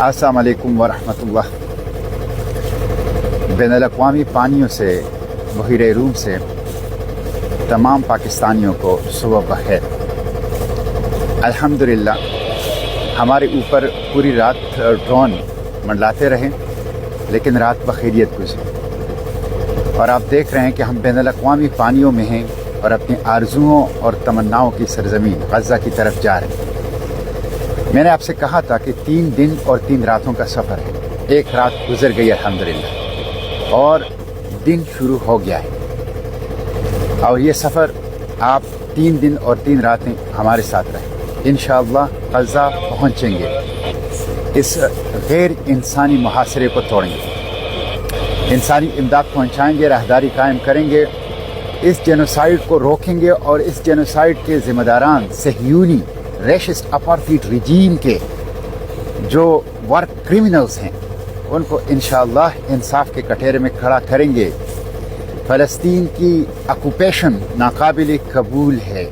अस्सलाम वालेकुम वरहमतुल्लाह। बैनुल-अक़वामी पानियों से बहीरे रूम से तमाम पाकिस्तानियों को सुबह बखैर। अल्हम्दुलिल्लाह हमारे ऊपर पूरी रात ड्रोन मंडलाते रहे, लेकिन रात बखैरियत गुजरी। और आप देख रहे हैं कि हम बैनुल-अक़वामी पानियों में हैं और अपनी आरज़ुओं और तमन्नाओं की सरज़मीन गज़ा की तरफ जा रहे हैं। मैंने आपसे कहा था कि 3 दिन और 3 रातों का सफ़र है। एक रात गुजर गई अल्हम्दुलिल्लाह और दिन शुरू हो गया है। और ये सफ़र आप 3 दिन और 3 रातें हमारे साथ रहें। इंशाअल्लाह गज़ा पहुँचेंगे, इस गैर इंसानी मुहासरे को तोड़ेंगे, इंसानी इमदाद पहुँचाएँगे, राहदारी कायम करेंगे, इस जेनोसाइड को रोकेंगे और इस जेनोसाइड के ज़िम्मेदारान सह्यूनी रेशिस्ट अपार्थाइड रिजीम के जो वार क्रिमिनल्स हैं उनको इंशाअल्लाह इंसाफ के कटहरे में खड़ा करेंगे। फ़लस्तीन की ऑक्यूपेशन नाकाबिल कबूल है।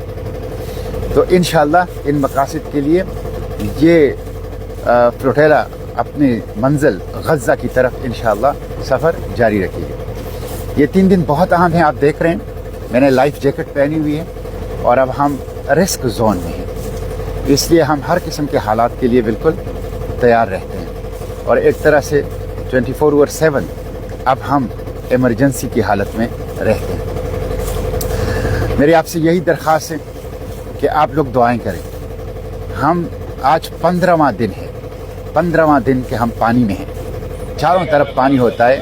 तो इंशाअल्लाह इन मकासद के लिए ये फ्लोटेला अपनी मंजिल गज़ा की तरफ इंशाअल्लाह सफ़र जारी रखेगी। ये 3 दिन बहुत अहम हैं। आप देख रहे हैं मैंने लाइफ जैकेट पहनी हुई है और अब हम रिस्क जोन में हैं, इसलिए हम हर किस्म के हालात के लिए बिल्कुल तैयार रहते हैं। और एक तरह से 24/7 अब हम इमरजेंसी की हालत में रहते हैं। मेरी आपसे यही दरख्वास्त है कि आप लोग दुआएं करें। हम आज 15वां दिन है, 15वां दिन के हम पानी में हैं, चारों तरफ पानी होता है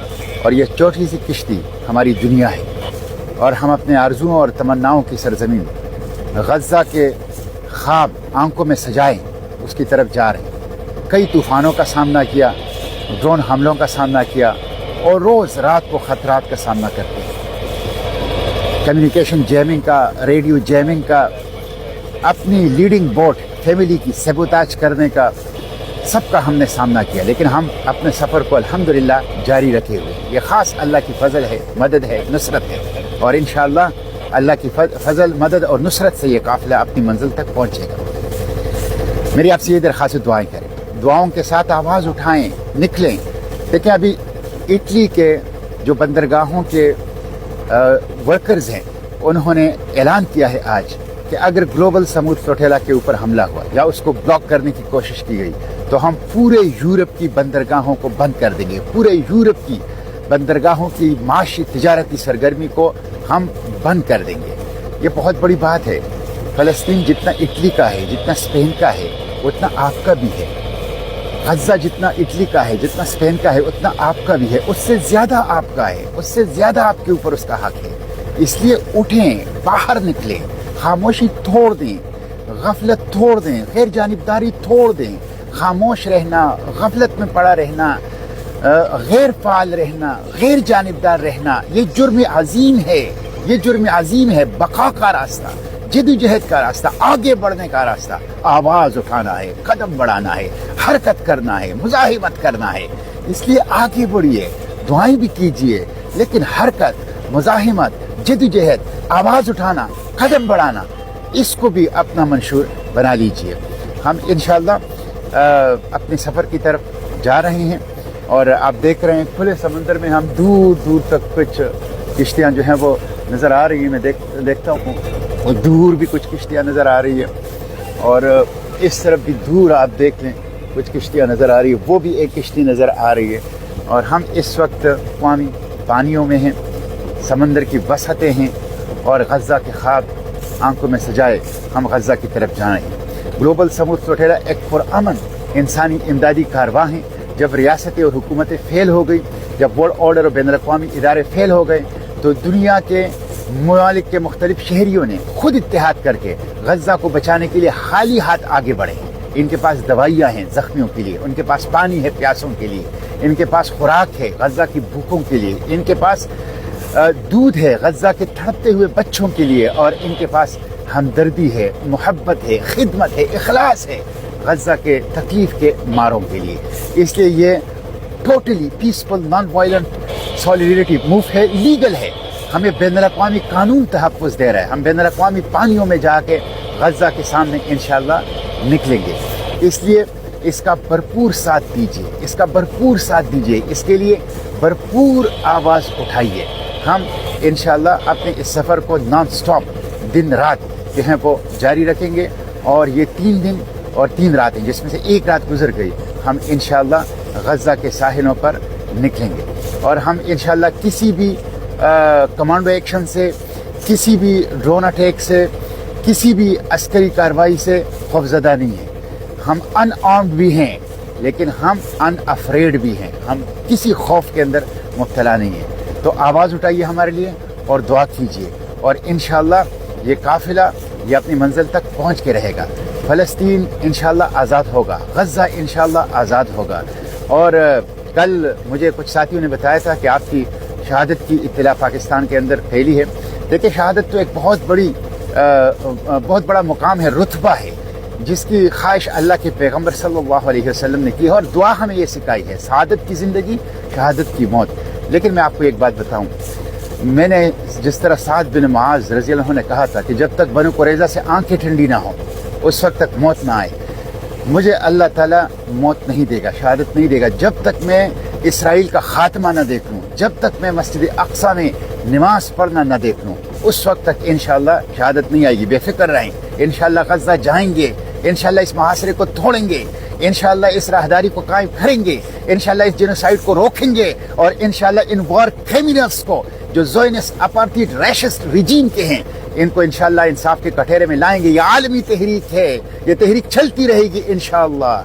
और ये छोटी सी किश्ती हमारी दुनिया है और हम अपने आरज़ुओं और तमन्नाओं की सरज़मीन गज़ा के ख्वाब आंखों में सजाएं उसकी तरफ जा रहे हैं। कई तूफ़ानों का सामना किया, ड्रोन हमलों का सामना किया और रोज़ रात को ख़तरात का सामना करते हैं। कम्युनिकेशन जैमिंग का, रेडियो जैमिंग का, अपनी लीडिंग बोट फैमिली की सबोताज करने का, सबका हमने सामना किया, लेकिन हम अपने सफ़र को अल्हम्दुलिल्लाह जारी रखे हुए। ये ख़ास अल्लाह की फ़ज़ल है, मदद है, नुसरत है और इंशाअल्लाह अल्लाह की फजल, मदद और नुसरत से ये काफ़िला अपनी मंजिल तक पहुँचेगा। मेरी आपसे ये दरख्वास्त, दुआएं करें, दुआओं के साथ आवाज़ उठाएं, निकलें। देखिए अभी इटली के जो बंदरगाहों के वर्कर्स हैं उन्होंने ऐलान किया है आज कि अगर ग्लोबल समूद फ्लोटेला के ऊपर हमला हुआ या उसको ब्लॉक करने की कोशिश की गई तो हम पूरे यूरोप की बंदरगाहों को बंद कर देंगे। पूरे यूरोप की बंदरगाहों की माशी तिजारती सरगर्मी को हम बंद कर देंगे। ये बहुत बड़ी बात है। फ़लस्तीन जितना इटली का है, जितना स्पेन का है, उतना आपका भी है। गज़ा जितना इटली का है, जितना स्पेन का है, उतना आपका भी है। उससे ज़्यादा आपका है, उससे ज़्यादा आपके ऊपर उसका हक है। इसलिए उठें, बाहर निकलें, खामोशी तोड़ दें, गफलत तोड़ दें, गैर जानिबदारी तोड़ दें। खामोश रहना, गफलत में पड़ा रहना, गैर फाल रहना, गैर जानिबदार रहना, ये जुर्म अजीम है। ये जुर्म अजीम है। बका का रास्ता, जद्दोजहद का रास्ता, आगे बढ़ने का रास्ता, आवाज़ उठाना है, कदम बढ़ाना है, हरकत करना है, मुजाहिमत करना है। इसलिए आगे बढ़िए, दुआएं भी कीजिए, लेकिन हरकत, मुजाहिमत, जद्दोजहद, आवाज़ उठाना, कदम बढ़ाना, इसको भी अपना मंशूर बना लीजिए। हम इंशाअल्लाह अपने सफ़र की तरफ जा रहे हैं और आप देख रहे हैं खुले समंदर में हम दूर दूर तक कुछ किश्तियाँ जो हैं वो नज़र आ रही हैं। मैं देखता हूँ और दूर भी कुछ किश्तियाँ नज़र आ रही है और इस तरफ भी दूर आप देख लें कुछ किश्तियाँ नज़र आ रही है, वो भी एक किश्ती नज़र आ रही है। और हम इस वक्त अक़वामी पानियों में हैं, समंदर की वसअतें हैं और गज़ा के ख्वाब आंखों में सजाए हम गज़ा की तरफ जाएँ। ग्लोबल समूद फ्लोटेला एक पुरअमन इंसानी इमदादी कारवां है। जब रियासतें और हुकूमतें फ़ेल हो गई, जब वर्ल्ड ऑर्डर और बैनुल-अक़वामी इदारे फ़ेल हो गए, तो दुनिया के ममालिक के मुख्तलिफ शहरियों ने खुद इत्तेहाद करके गज़ा को बचाने के लिए खाली हाथ आगे बढ़े। इनके पास दवाइयाँ हैं ज़ख्मियों के लिए, उनके पास पानी है प्यासों के लिए, इनके पास खुराक है गज़ा की भूखों के लिए, इनके पास दूध है गज़ा के तड़पते हुए बच्चों के लिए, और इनके पास हमदर्दी है, मोहब्बत है, खिदमत है, इखलास है गज़ा के तकलीफ़ के मारों के लिए। इसलिए ये totally peaceful non violent solidarity move है, लीगल है। हमें बैनुल-अक़वामी कानून तहफ़्फ़ुज़ दे रहा है। हम बैनुल-अक़वामी पानियों में जाके गज़ा के सामने इंशाअल्लाह निकलेंगे। इसलिए اس کا بھرپور ساتھ دیجیے، اس کا بھرپور ساتھ دیجیے، اس کے لیے بھرپور آواز اٹھائیے۔ ہم انشاءاللہ اپنے اس سفر کو نان سٹاپ دن رات جو ہیں وہ جاری رکھیں گے، اور یہ 3 دن اور 3 راتیں جس میں سے ایک رات گزر گئی، ہم انشاءاللہ غزہ کے ساحلوں پر نکلیں گے، اور ہم انشاءاللہ کسی بھی کمانڈو ایکشن سے، کسی بھی ڈرون اٹیک سے، کسی بھی عسکری کارروائی سے خوفزدہ نہیں ہیں۔ ہم ان آرمڈ بھی ہیں لیکن ہم ان افریڈ بھی ہیں، ہم کسی خوف کے اندر مبتلا نہیں ہیں۔ تو آواز اٹھائیے ہمارے لیے اور دعا کیجیے، اور انشاءاللہ یہ قافلہ یہ اپنی منزل تک پہنچ کے رہے گا۔ فلسطین انشاءاللہ آزاد ہوگا، غزہ انشاءاللہ آزاد ہوگا۔ اور کل مجھے کچھ ساتھیوں نے بتایا تھا کہ آپ کی شہادت کی اطلاع پاکستان کے اندر پھیلی ہے۔ دیکھیں، شہادت تو ایک بہت بڑا مقام ہے، رتبہ ہے، جس کی خواہش اللہ کے پیغمبر صلی اللہ علیہ وسلم نے کی ہے، اور دعا ہمیں یہ سکھائی ہے، سعادت کی زندگی، شہادت کی موت۔ لیکن میں آپ کو ایک بات بتاؤں، میں نے جس طرح سعد بن معاذ رضی اللہ عنہ نے کہا تھا کہ جب تک بنو قریظہ سے آنکھیں ٹھنڈی نہ ہوں اس وقت تک موت نہ آئے، مجھے اللہ تعالیٰ موت نہیں دے گا، شہادت نہیں دے گا جب تک میں اسرائیل کا خاتمہ نہ دیکھ لوں، جب تک میں مسجد اقصیٰ میں نماز پڑھنا نہ دیکھ لوں، اس وقت تک انشاءاللہ شہادت نہیں آئے گی۔ بے فکر رہیں، انشاءاللہ غزہ جائیں گے، انشاءاللہ اس محاصرے کو توڑیں گے، انشاءاللہ اس راہداری کو قائم کریں گے، انشاءاللہ اس جینوسائیڈ کو روکیں گے، اور انشاءاللہ ان وار کریمنلز کو جو زائنسٹ اپارٹھائڈ ریشسٹ ریجیم کے ہیں، ان کو انشاءاللہ انصاف کے کٹہرے میں لائیں گے۔ یہ عالمی تحریک ہے، یہ تحریک چلتی رہے گی انشاءاللہ۔